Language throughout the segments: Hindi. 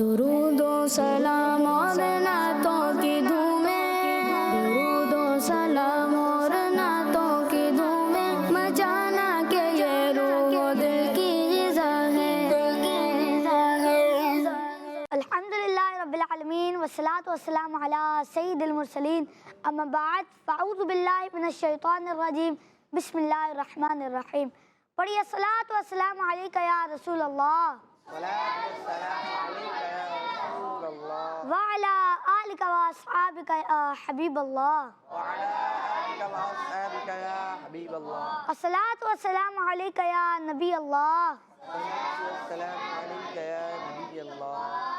दुरूदो सलाम और नातों की धूमें, दुरूदो सलाम और नातों की धूमें, मचाना के ये रूह दिल की ग़िज़ा है। अल्हम्दुलिल्लाह रब्बिल आलमीन वस्सलातु वस्सलामु अला सय्यिदिल मुरसलीन अम्मा बाद फ़अऊज़ु बिल्लाहि मिनश शैतानिर रजीम बिस्मिल्लाहिर रहमानिर रहीम। पढ़िए सलात व सलाम अलैका या रसूल अल्लाह व अला आलिका व अस्हाबिका या हबीब अल्लाह। अस्सलातु व सलाम अलैका या नबी अल्लाह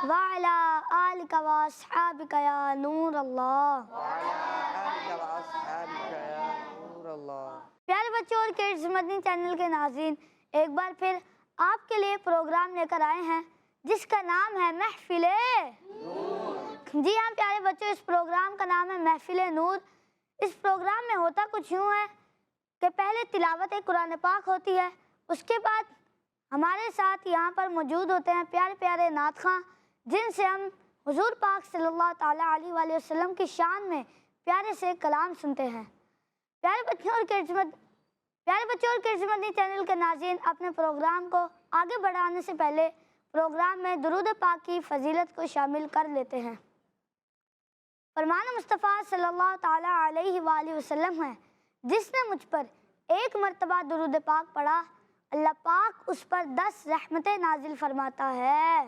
व अला आलिका व अस्हाबिका या नूर अल्लाह। प्यारे बच्चों और किड्स मदनी चैनल के नाज़रीन, एक बार फिर आपके लिए प्रोग्राम लेकर आए हैं जिसका नाम है महफिले नूर। जी हाँ प्यारे बच्चों, इस प्रोग्राम का नाम है महफिले नूर। इस प्रोग्राम में होता कुछ यूँ है कि पहले तिलावत कुरान पाक होती है, उसके बाद हमारे साथ यहाँ पर मौजूद होते हैं प्यारे प्यारे नात ख़ां, जिनसे हम हुज़ूर पाक सल्लल्लाहु ताला अलैहि वसल्लम की शान में प्यारे से कलाम सुनते हैं। प्यारे बच्चों और किड्स मदनी चैनल के नाज़रीन, अपने प्रोग्राम को आगे बढ़ाने से पहले प्रोग्राम में दुरूद पाक की फजीलत को शामिल कर लेते हैं। फरमान मुस्तफ़ा सल्लल्लाहु ताला अलैहि वसल्लम है, जिसने मुझ पर एक मर्तबा दुरूद पाक पढ़ा, अल्लाह पाक उस पर 10 रहमतें नाजिल फरमाता है।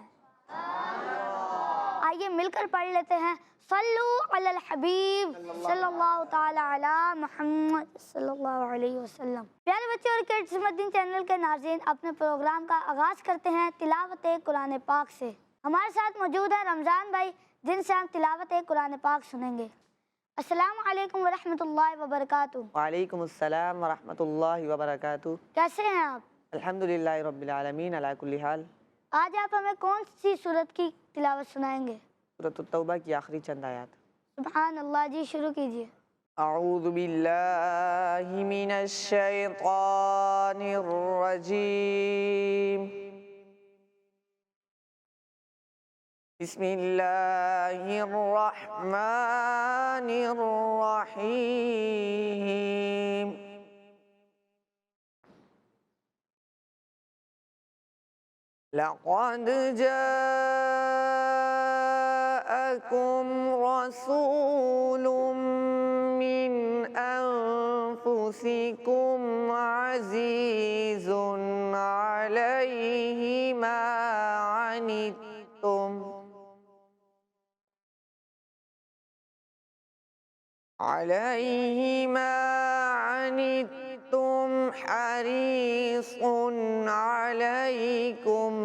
आइए मिलकर पढ़ लेते हैं। सल्लू अलल हबीब सल्लल्लाहु ताला अला मुहम्मद सल्लल्लाहु अलैहि वसल्लम। प्यारे बच्चे और किड्स मदनी चैनल के नाज़रीन, अपने प्रोग्राम का आगाज़ करते हैं तिलावत कुरान पाक से। हमारे साथ मौजूद है रमज़ान भाई, जिनसे हम तिलावत कुरान पाक सुनेंगे। अस्सलामु अलैकुम वरहमतुल्लाहि वबरकातुहू। वालेकुम अस्सलाम वरहमतुल्लाहि वबरकातुहू। कैसे हैं आप? अल्हम्दुलिल्लाहि रब्बिल आलमीन अला कुल्ली हाल। आज आप हमें कौन सी सूरत की तिलावत सुनाएंगे? सूरत तौबा की आखिरी चंद आयत। सुभान अल्लाह जी, शुरू कीजिए। अऊज़ु बिल्लाहि मिनश शैतानिर रजीम। बिस्मिल्लाहिर रहमानिर रहीम। लक़द जाअकुम रसूलुम मिन अनफुसिकुम अज़ीज़ुन अलैहि मा अनित्तुम हरीसुन अलैकुम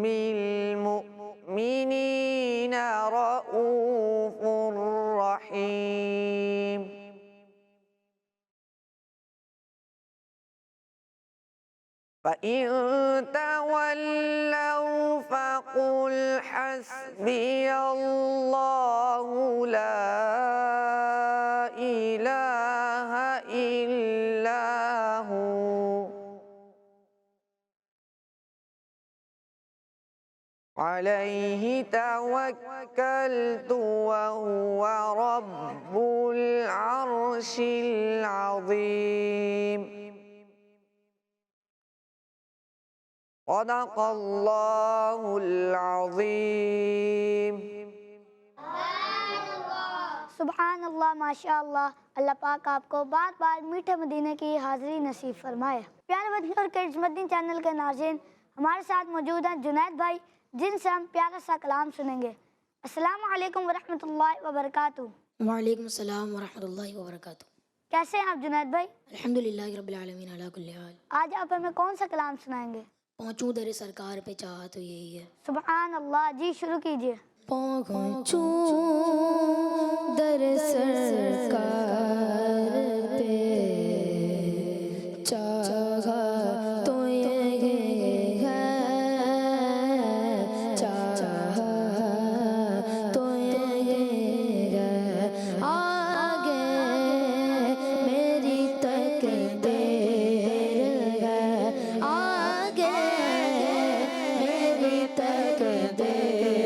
बिल मुमिनीना रऊफ़ुर रहीम। फ़इन तवल्लौ फ़क़ुल हस्बियल्लाहु ला इलाहा इल्ला हु अलैहि तवक्कलतु व हुवा रब्बुल अर्शिल अज़ीम। सदक़ल्लाहुल अज़ीम। सुभान अल्लाह, माशाअल्लाह। अल्लाह पाक आपको बार बार मीठे मदीने की हाज़िरी नसीब फरमाए। प्यारे बच्चों और किड्स मदनी चैनल के नाज़रीन, हमारे साथ मौजूद हैं जुनैद भाई, जिनसे हम प्यारा सा कलाम सुनेंगे। अस्सलामु अलैकुम वरहमतुल्लाहि वबरकातुहू। वालेकुम अस्सलाम वरहमतुल्लाहि वबरकातुहू। कैसे हैं आप जुनैद भाई? अल्हम्दुलिल्लाहि रब्बिल आलमीन अला कुल्ली हाल। आज आप हमें कौन सा कलाम सुनाएंगे? पहुँचूं दर सरकार पे चाह तो यही है। सुभान अल्लाह जी, शुरू कीजिए। पहुँचूं दर सरकार पे चाह तो यही है, चाह तो यही है। आगे मेरी तकदीर है, आगे मेरी तकदीर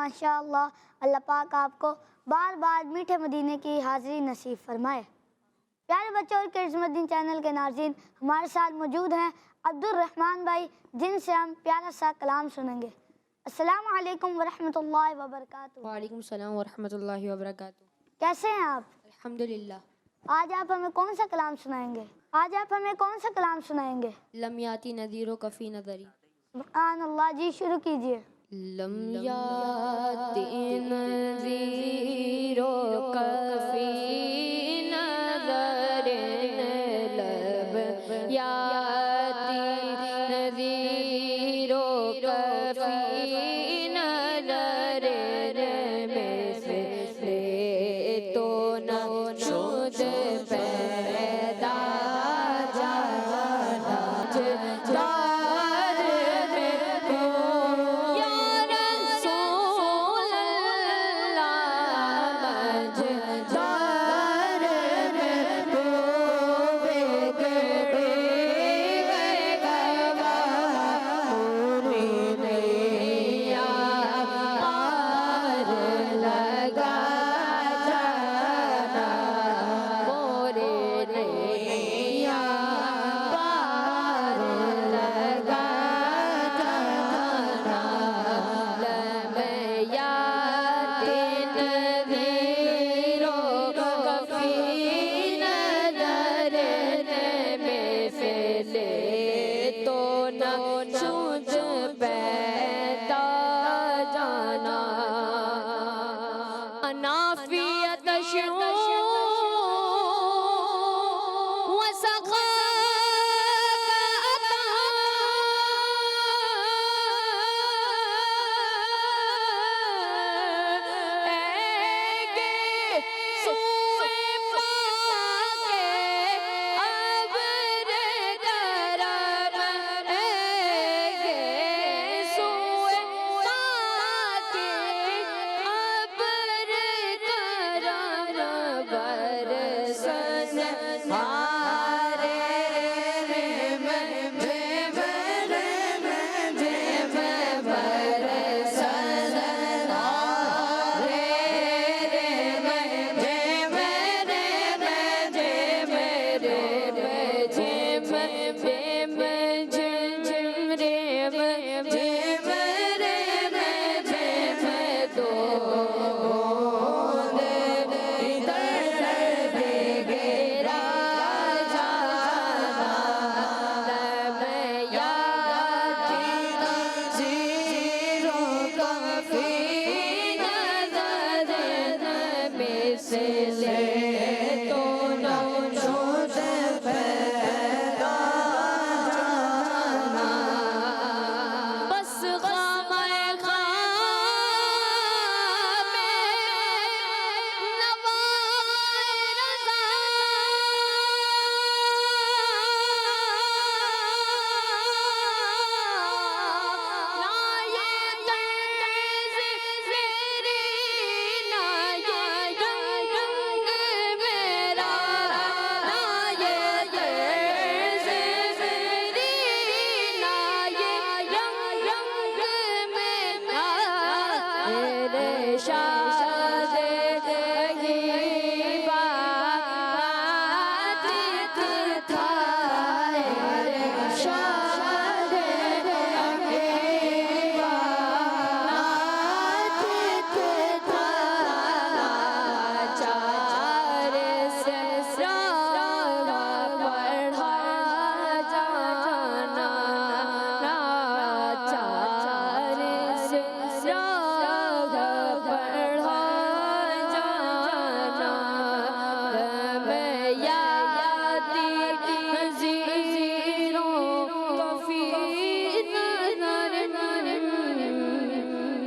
माशाअल्लाह, अल्लाह पाक आपको बार बार मीठे मदीने की हाज़िरी नसीब फरमाए। प्यारे बच्चों और किड्स मदीन चैनल के नाज़रीन, हमारे साथ मौजूद हैं अब्दुल रहमान भाई, जिनसे हम प्यारा सा कलाम सुनेंगे। अस्सलामु अलैकुम वरहमतुल्लाहि वबरकातुहू। वालेकुम सलाम वरहमतुल्लाहि वबरकातुहू। कैसे हैं आप? अल्हम्दुलिल्लाह। आज आप हमें कौन सा कलाम सुनाएंगे? लम याती नज़ीरो कफ़ी नज़री। सुभान अल्लाह जी, शुरू कीजिए। लम याती नज़ीरो कफ़ी नज़री, लब याती नज़ीरो कफ़ी नज़री, में से तो न शुद पैदा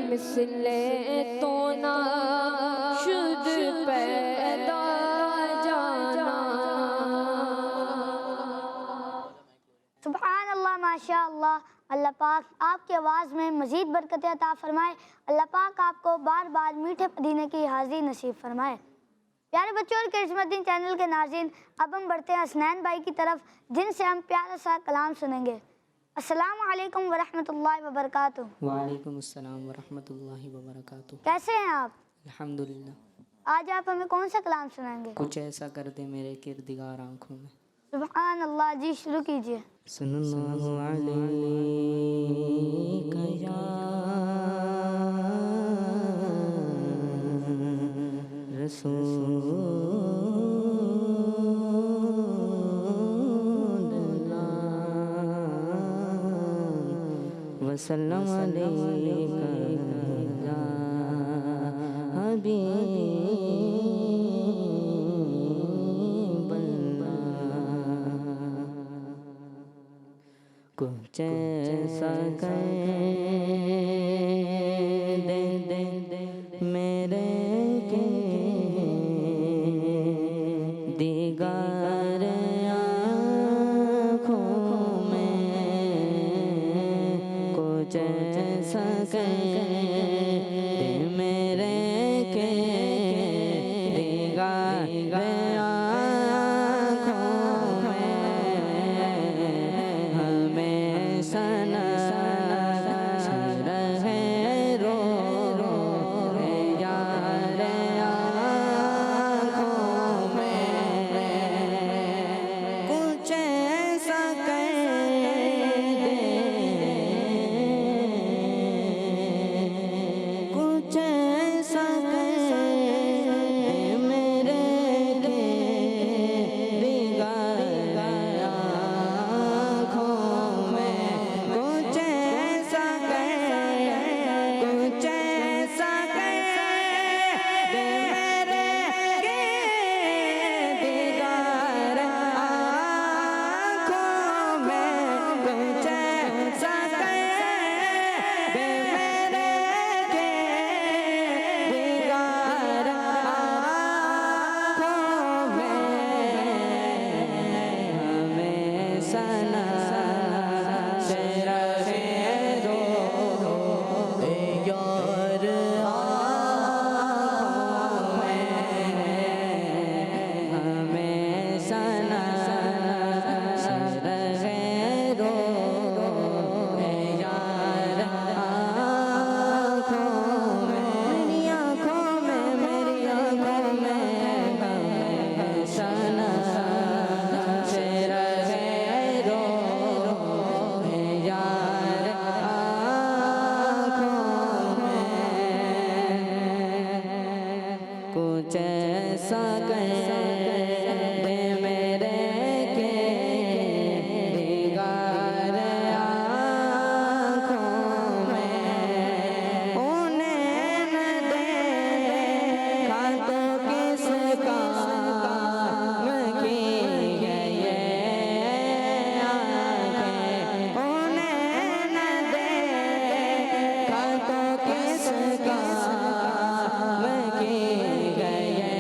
मिसले तो ना शुद्ध पैदा जाना। सुभान अल्लाह, माशा अल्लाह। अल्लाह पाक आपकी आवाज़ में मज़ीद बरकतें अता फ़रमाए। अल्लाह पाक आपको बार बार मीठे मदीने की हाज़िरी नसीब फरमाए। प्यारे बच्चों और किड्स मदीन चैनल के नाज़रीन, अब हम बढ़ते हैं हसनैन भाई की तरफ, जिनसे हम प्यारा सा कलाम सुनेंगे। अस्सलाम वालेकुम वरहमतुल्लाहि वबरकातुह। वालेकुम अस्सलाम वरहमतुल्लाहि वबरकातुह। कैसे हैं आप? अल्हम्दुलिल्लाह। आज आप हमें कौन सा कलाम सुनाएंगे? कुछ ऐसा कर दे मेरे किरदिगार आँखों में। सुभान अल्लाह। जी शुरू कीजिए। सल्लल्लाहु अलैका या रसूलल्लाह वसल्लम अलैका या हबीबल्लाह। कुछ ऐसा कर दे मेरे के दीगार आँखों में, कुछ ऐसा कर दे मेरे के दीगार आँखों में, हमेशा नज़र रहे रो यार आँखों में। कुछ ऐसा कर दे, कुछ ऐसा कर दे मेरे के दीगार आँखों में, कुछ ऐसा कर, कुछ ऐसा कर दे मेरे के दीगार आँखों में, कुछ ऐसा कर दे मेरे के दीगार आँखों में, हमेशा नज़र रहे रो यार आँखों में, हमेशा नज़र रहे रो यार आँखों में। मेरी आँखों में, मेरी आँखों में हमेशा नज़र रहे रो यार आँखों में। कुछ ऐसा कर दे मेरे के दीगार आँखों में, उन्हें न देखा तो किस काम की है ये आँखें, उन्हें न देखा तो किस काम की है ये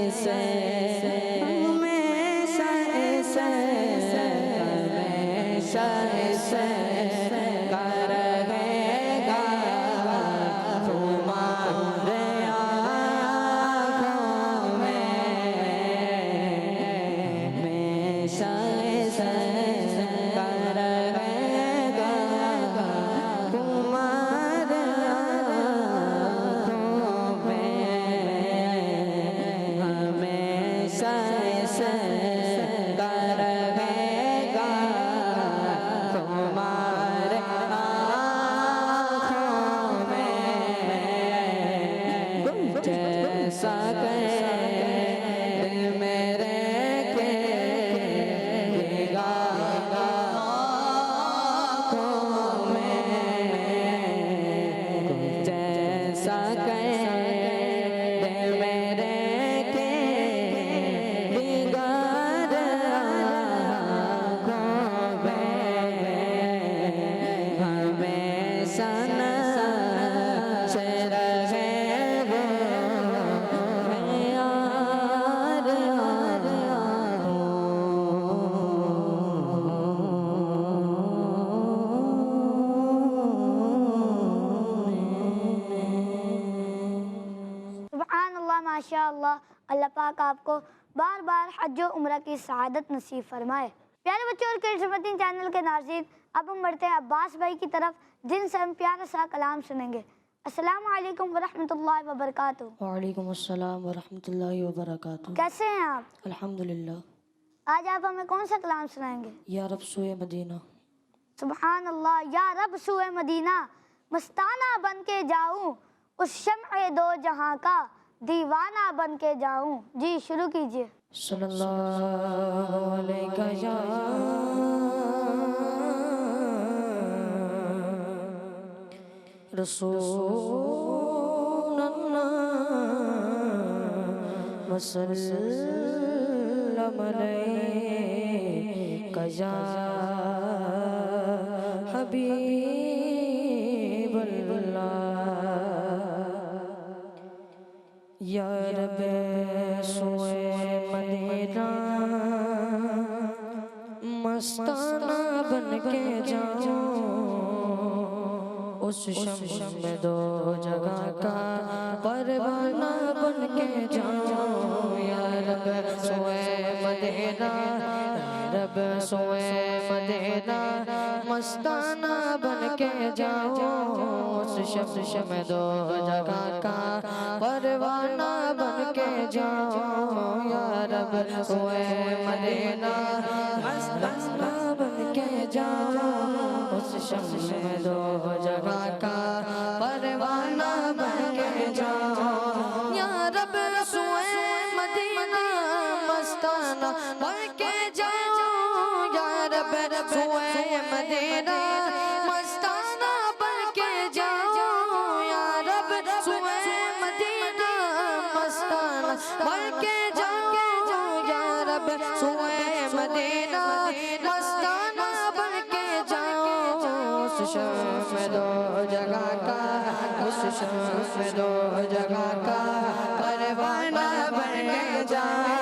ऐसे हमेशा ऐसे हमेशा ऐसे रहेगा तुम्हारे आँखों में हमेशा ऐसे रहेगा तुम्हारे आँखों में हमेशा ऐसे रहेगा तुम्हारे आँखों में जैसा दिल मेरे के आँखों में जैसा दिल मेरे के दिगार आँखों में हमेशा नज़र रहे वो सुब्हानअल्लाह, माशाअल्लाह। अल्लाह पाक आपको बार बार हज और उम्रा की सआदत नसीब फरमाए। प्यारे बच्चों और किस्मती चैनल के नाज़रीन, अब हम बढ़ते हैं अब्बास भाई की तरफ, जिनसे हम प्यारा सा कलाम सुनेंगे। अस्सलाम वालेकुम वरहमतुल्लाहि वबरकातुहू। वालेकुम अस्सलाम वरहमतुल्लाहि वबरकातुहू। कैसे हैं आप? अल्हम्दुलिल्लाह। आज आप हमें कौन सा कलाम सुनाएंगे? या रब सुए मदीना। सुभान अल्लाह। या रब सुए मदीना मस्ताना बन के जाऊं, उस शम्अ दो जहां का दीवाना बन के जाऊं। जी शुरू कीजिए। सल्लल्लाहु अलैहि या रसूलल्लाह वसल्लम अलैका या हबीबल्लाह। या रब सोए मदीना मस्ताना बन के जाओ, उस शम में दो जगह का परवाना बन के जाओ। या रब सोए मदीना, रब सोए मदीना मस्ताना बन के जाओ, उस शम में दो जगह का परवाना बन के जाओ। या रब सोए मदीना मस्ताना बन के जाओ, उस शम में दो जगह का परवाना बन के जाओ। या रब सोए मदीना मस्ताना बन के जाओ। या रब सोए मदीना मस्ताना बन के जाओ। या रब सोए मदीना मस्ताना बन के जाओ। या रब सोए मदीना मस्ताना बन के जाओ, उस शम में दो जगह का, उस शम में दो जगह का परवाना बन के जाओ।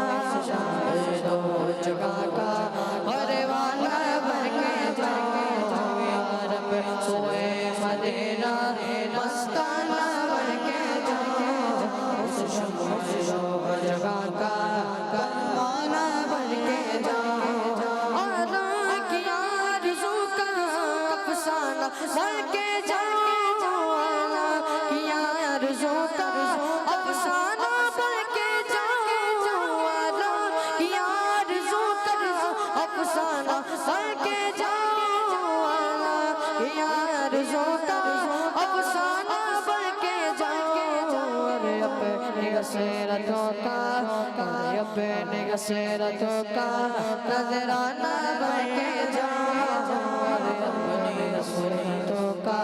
उस शम में दो जगह का परवाना बन के जाओ। या रब सोए मदीना मस्ताना बन के जाओ, उस शम में दो जगह का परवाना बन के जाओ। आला की आरज़ू का अफ़साना बन के जाओ। आला की आरज़ू का अफ़साना बन के जाओ। आला की आरज़ू का अफ़साना बन के जाओ। आला की आरज़ू का अफ़साना बन के जाओ। अरे अपनी गसेरतों का, अरे अपनी गसेरतों का नजराना बन के जाओ। अरे अपनी गसेरतों का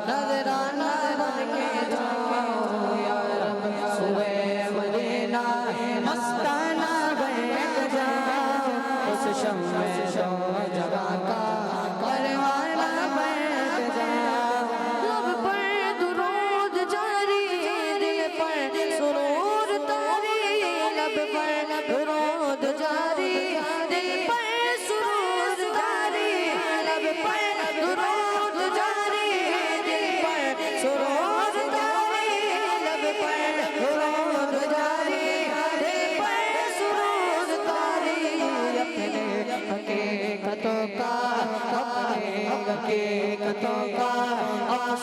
नजराना बन के जाओ। या रब सुए मदीना मस्ताना बन के जाओ, उस शम में दो जगह का परवाना बन के जाओ। लब पर दुरूद जारी, दिल पर सुरूर तारी,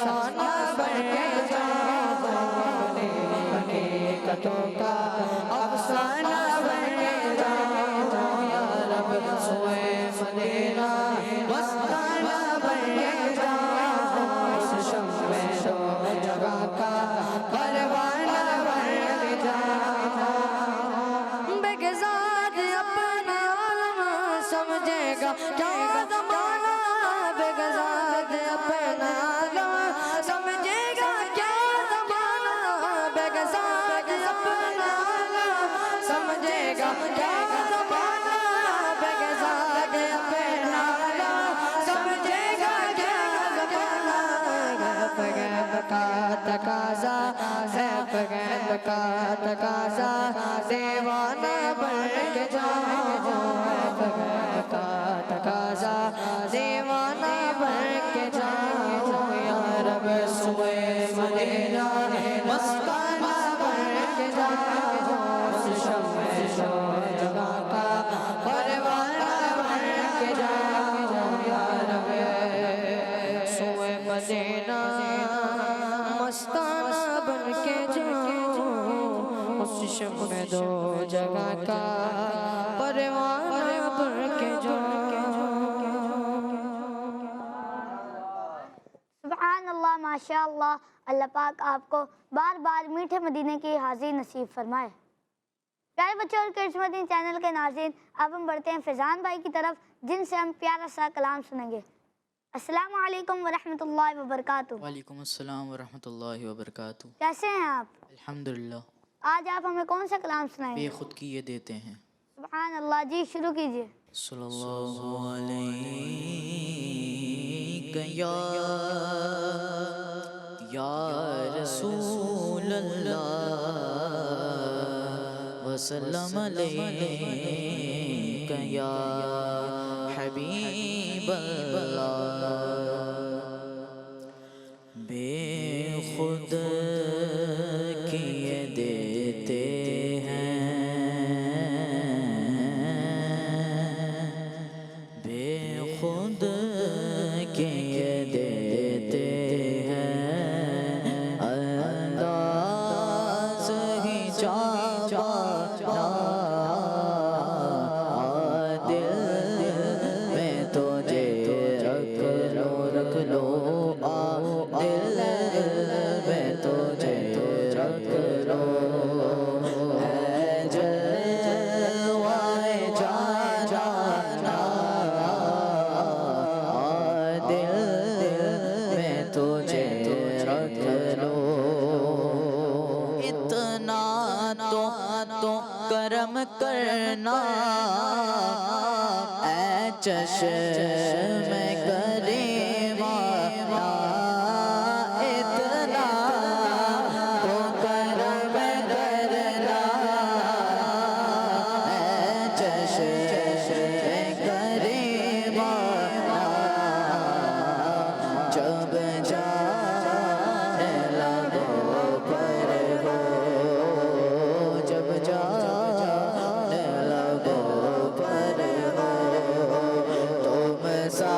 अफसाना बन के जाओ अपने हकीकतों का अफसाना बन के जाओ या रब सोए मदीना मस्ताना बन के जाओ उस शम्मे दो जगह का परवाना बन के जाओ बेगज़ाद अपना आलम समझेगा क्या ज़माना बेगज़ाद अपना आलम समझेगा क्या ज़माना बेगज़ाद अपना आलम समझेगा क्या ज़माना बेगज़ाद अपना आलम समझेगा क्या ज़माना ग़ैब का तकाज़ा है ग़ैब का तकाज़ा दीवाना बन के जाओ ग़ैब का तकाज़ा दीवाना बन के जाओ या रब सोए मदीना मस्ताना बन के जाओ उस शम्मे दो जगह का परवाना बन के जाओ या रब सोए मदीना मस्ताना बन के जाओ उस शम्मे दो जगह का परवाना बन के जाओ। सुभान अल्लाह माशा अल्लाह। अल्लाह पाक आपको बार बार मीठे मदीने की हाज़िर नसीब फरमाए। प्यारे बच्चों और किड्स मदीने चैनल के नाज़रीन, अब हम बढ़ते हैं फैज़ान भाई की तरफ जिनसे हम प्यारा सा कलाम सुनेंगे। अस्सलामु अलैकुम वरहमतुल्लाहि वबरकातुहू। वालेकुम अस्सलाम वरहमतुल्लाहि वबरकातुहू। कैसे हैं आप? अल्हम्दुलिल्लाह। आज आप हमें कौन सा कलाम सुनाएंगे? बेखुद की ये देते हैं। सुभान अल्लाह जी, शुरू कीजिए। सल्लल्लाहु अलैहि या रसूल अल्लाह वसल्लम अलैका या हबीब अल्लाह। बेखुद किए देते खुद के देते हैं अंदाज़ ही चावा दिल में तुझे रख लो दिल में तुझे रख लो है जलवाए जाना तुझे रख लो। इतना तो करम करना ऐ चश्मे करीमा इतना तो करम करना ऐ चश्मे करीमा जब जाने लगो पर हो जब जाने लगो पर हो तुम सा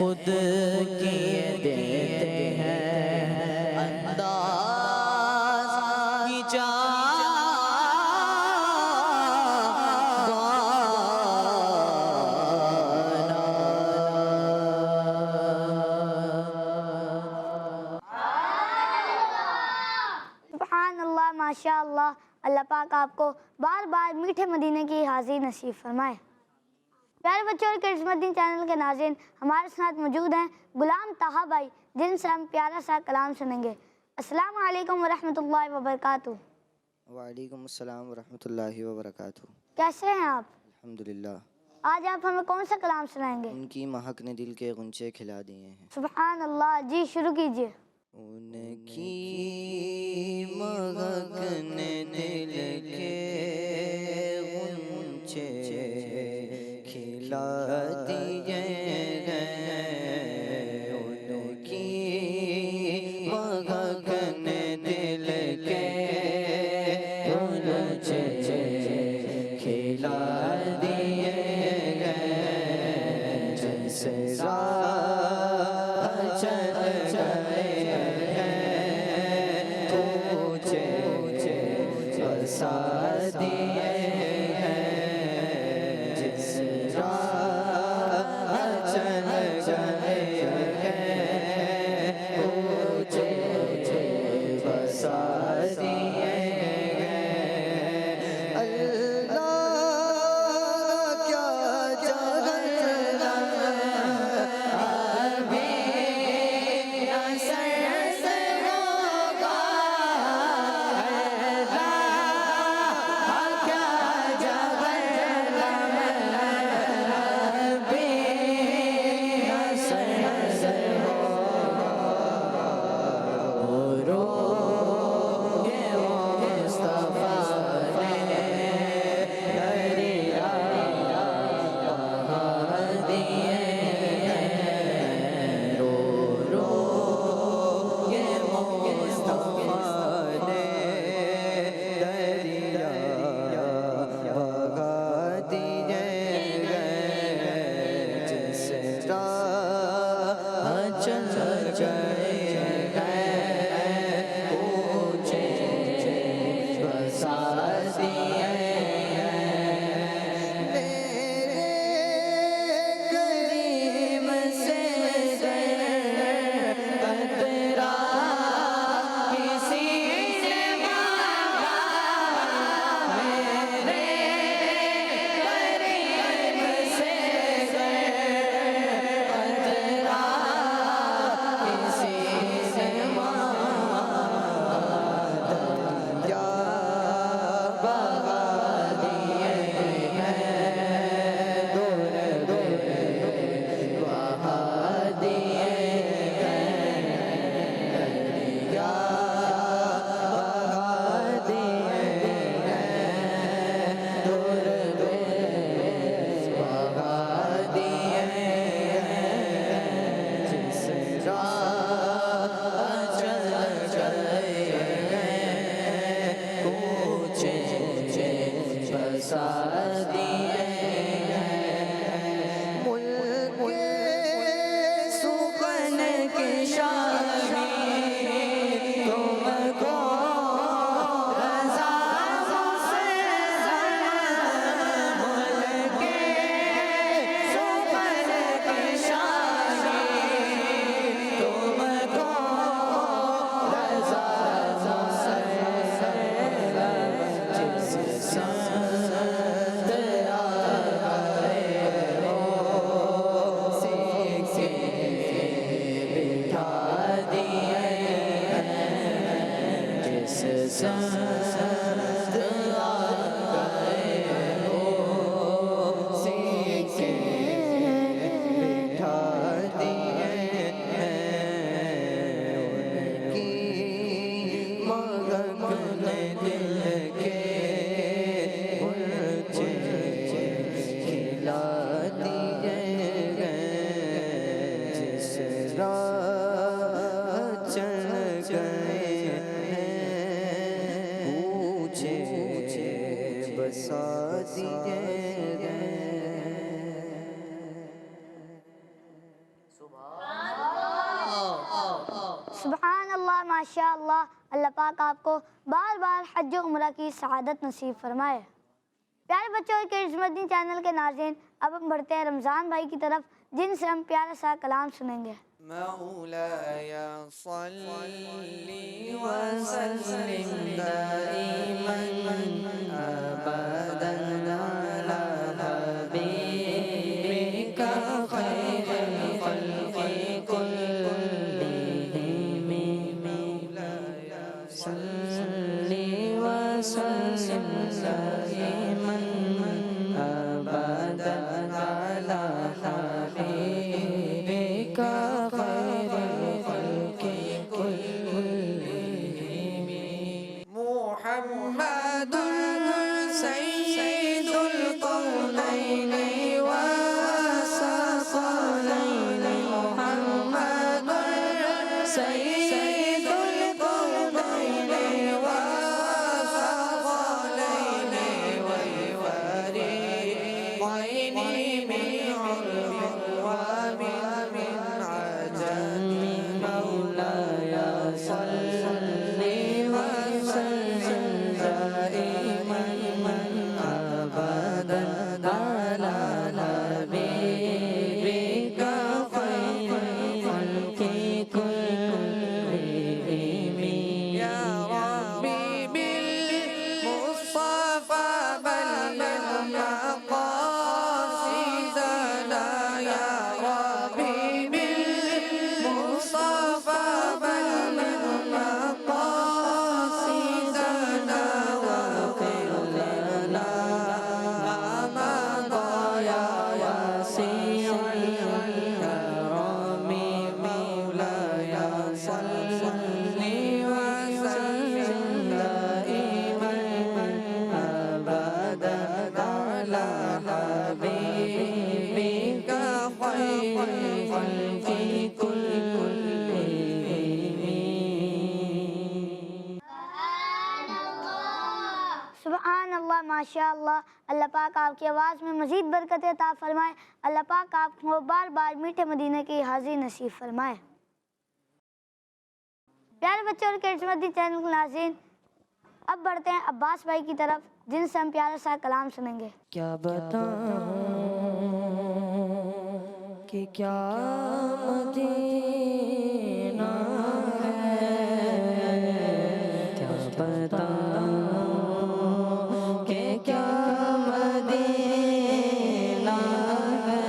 खुद किए देते हैं अंदाज की सुभानअल्लाह, माशाअल्लाह। अल्लाह पाक आपको बार बार मीठे मदीने की हाज़िरी नसीब फरमाए। प्यारे बच्चों और किस्मती चैनल के नाज़रीन, हमारे साथ मौजूद हैं गुलाम ताहा भाई, जिनसे हम प्यारा सा कलाम सुनेंगे। अस्सलामु अलैकुम वरहमतुल्लाहि वबरकातुहू। वालेकुम अस्सलाम वरहमतुल्लाहि वबरकातुहू। कैसे हैं आप? अल्हम्दुलिल्लाह। आज आप हमें कौन सा कलाम सुनाएंगे? उनकी महक ने दिल के गुंचे खिला दिए हैं। सुभान अल्लाह, जी शुरू कीजिए। उनकी महक ने दिल के गुंचे खिला दिए हैं। उनकी महक ने दिल के गुंचे खिला दिए हैं। जैसे राह चल गए हैं, पूछे बसा दिए हैं। जिस राह माशाअल्लाह। अल्लाह पाक आपको बार बार हज उम्रा की सआदत नसीब फरमाए। प्यारे बच्चों और किड्स मदनी चैनल के नाज़रीन, अब हम बढ़ते हैं रमज़ान भाई की तरफ, जिनसे हम प्यारा सा कलाम सुनेंगे। मौलाया सल्ली व सल्लिम दाइमन अबदन अला हबीबिका खैरुल खल्क़ि कुल्लिहिम। मौलाया सल्ली व सल्लिम दाइमन अबदन अला हबीबिका मुहम्मदुन सय्यिदुल कौनैनि व सकलैनि। मुहम्मदुन सय्यिदुल कौनैनि व सकलैनि व फरीक़ैनि मिन उर्बिन व मिन अजमी। मौलाया सल्ली व सल्लिम दाइमन अबदन अला हबीबिका खैरुल खल्क़ि कुल्लिहिम। या रब्बी बिल मुस्तफा बल्लिग मक़ासिदना। या रब्बी बिल मुस्तफा बल्लिग मक़ासिदना वाग़फिर लना मा मदा या वासिअल करम। मौलाया सल्ली व सल्लिम दाइमन अबदन अला हबीबिका खैरुल खल्क़ि कुल्लिहिम। सुभान अल्लाह माशाअल्लाह। अल्लाह पाक आपकी आवाज़ में मज़ीद बरकत अता फरमाए। अल्लाह पाक आपको बार बार मीठे मदीने की हाज़िरी नसीब फरमाए। प्यारे बच्चों और किड्स मदनी चैनल के नाज़रीन, अब बढ़ते हैं अब्बास भाई की तरफ, जिनसे हम प्यारा सा कलाम सुनेंगे। क्या बताऊं कि क्या मदीना है, क्या बताऊं कि क्या मदीना है।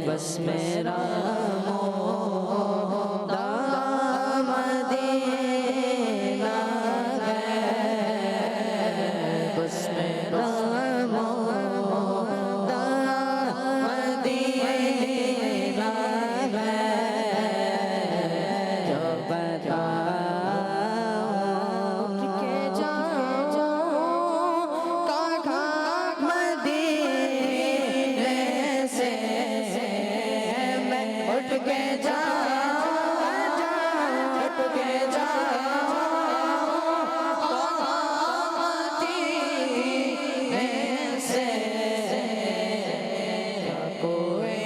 बस मेरा मोदा मदीना है, बस मेरा मोदा मदीना है। क्या बताऊं कि जाऊं कहाँ मदीने से मैं उठ के जाऊं, उठ के जाऊं मदीने से। कोई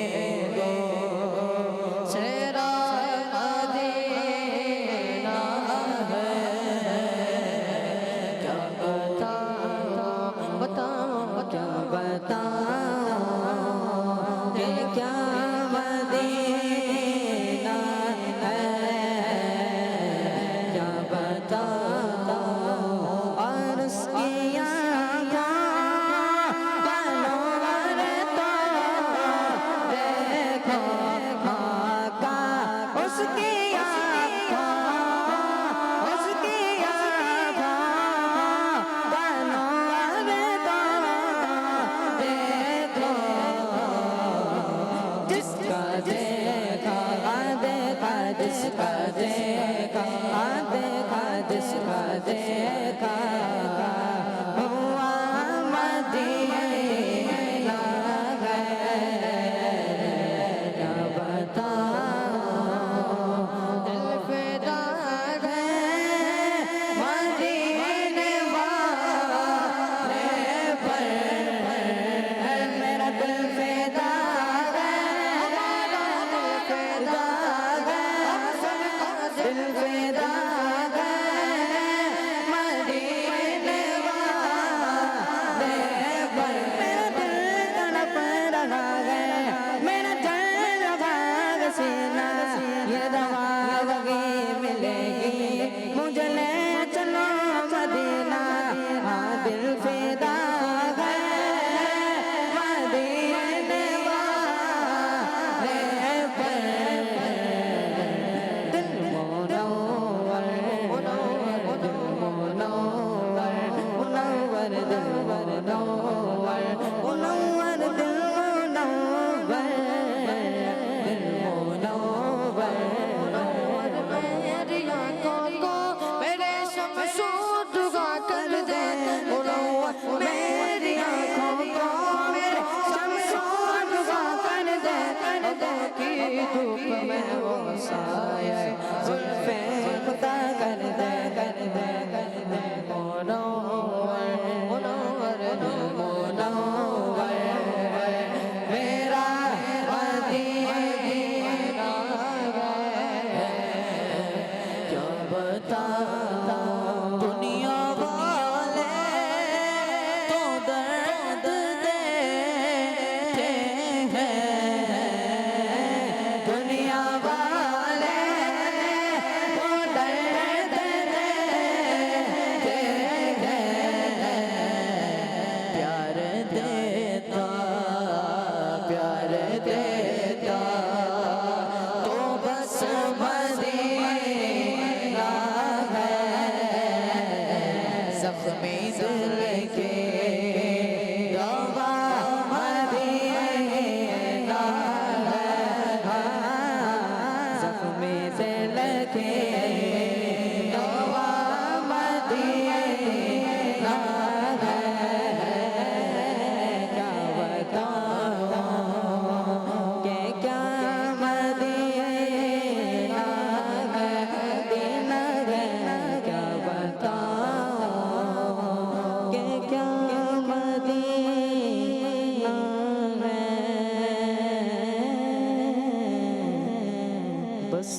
सेरा मदीना है, क्या बताऊं क्या बताऊं ये क्या मदीना है, क्या बताऊं। और उसकी जिसका देखा देखा जिसका देखा हुआ मदीना है। क्या बताऊं दिल फिदा है मदीने वाले पर, मेरा दिल फिदा है, मेरा दिल फिदा है।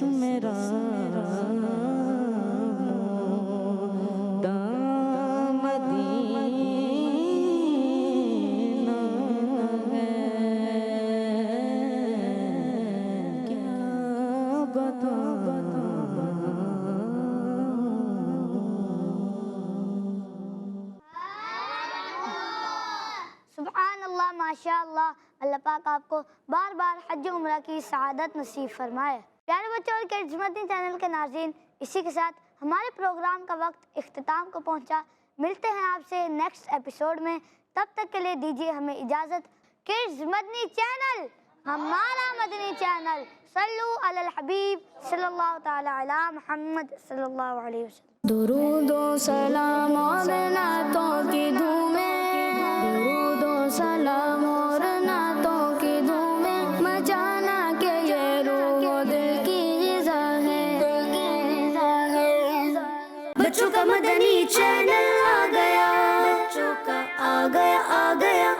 मेरा दामदीना है, क्या बताऊं। सुभान अल्लाह, माशा अल्लाह। अल्लाह पाक आपको बार बार हज उम्रा की सआदत नसीब फरमाए। प्यारे बच्चों और किड्स मदनी चैनल के नाज़रीन, इसी के साथ हमारे प्रोग्राम का वक्त इख्तिताम को पहुंचा। मिलते हैं आपसे नेक्स्ट एपिसोड में, तब तक के लिए दीजिए हमें इजाज़त। किड्स मदनी चैनल, हमारा मदनी चैनल। सल्लू अलल हबीब सल्लल्लाहु तआला अला मुहम्मद सल्लल्लाहु अलैहि वसल्लम। दुरूद व सलाम और नातों की धूमें, दुरूद व सलाम और नातों की धूमें, मचाना के ये रूह दिल की ग़िज़ा है। बच्चों का मदनी चैनल आ गया, बच्चों का आ गया।